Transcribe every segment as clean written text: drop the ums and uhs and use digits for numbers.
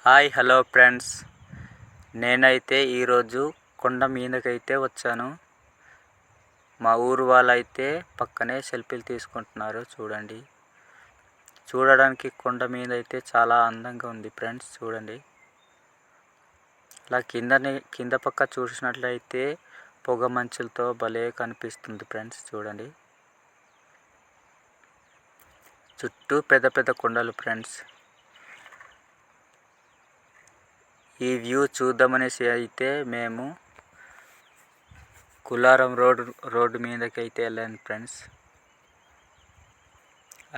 Hi hello friends, నేనైతే ఈరోజు కొండ మీదకైతే వచ్చాను. మా ఊరు వాళ్ళైతే పక్కనే సెల్ఫీలు తీసుకుంటున్నారు. చూడండి, చూడడానికి కొండ మీద అయితే చాలా అందంగా ఉంది ఫ్రెండ్స్. చూడండి, అలా కింద పక్క చూసినట్లయితే పొగ మంచులతో భలే కనిపిస్తుంది ఫ్రెండ్స్. చూడండి, చుట్టూ పెద్ద పెద్ద కొండలు ఫ్రెండ్స్. ఈ వ్యూ చూద్దామనేసి అయితే మేము కులారం రోడ్డు మీదకైతే వెళ్ళాను ఫ్రెండ్స్.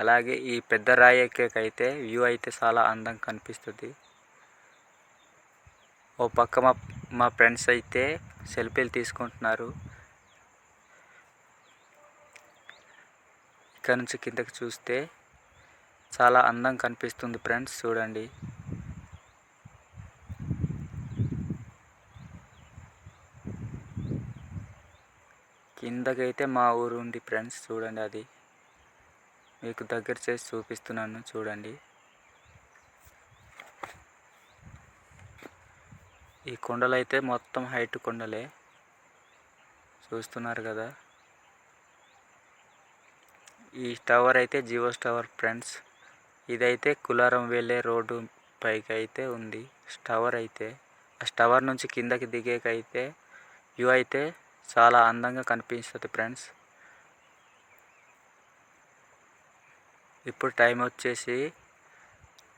అలాగే ఈ పెద్ద రాయి ఎక్కేకైతే వ్యూ అయితే చాలా అందంగా కనిపిస్తుంది. ఓ పక్క మా ఫ్రెండ్స్ అయితే సెల్ఫీలు తీసుకుంటున్నారు. ఇక్కడ నుంచి కిందకి చూస్తే చాలా అందంగా కనిపిస్తుంది ఫ్రెండ్స్. చూడండి, కిందకైతే మా ఊరు ఉంది ఫ్రెండ్స్. చూడండి, అది మీకు దగ్గర చేసి చూపిస్తున్నాను. చూడండి, ఈ కొండలు అయితే మొత్తం హైట్ కొండలే చూస్తున్నారు కదా. ఈ టవర్ అయితే జియో టవర్ ఫ్రెండ్స్. ఇదైతే కులారం వెళ్ళే రోడ్డు పైకి అయితే ఉంది టవర్ అయితే. ఆ టవర్ నుంచి కిందకి దిగేకైతే వ్యూ అయితే చాలా అందంగా కనిపిస్తుంది ఫ్రెండ్స్. ఇప్పుడు టైం వచ్చేసి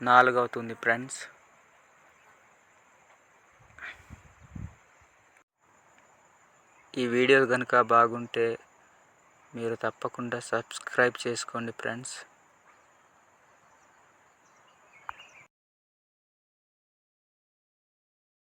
4 అవుతుంది ఫ్రెండ్స్. ఈ వీడియో కనుక బాగుంటే మీరు తప్పకుండా సబ్స్క్రైబ్ చేసుకోండి ఫ్రెండ్స్.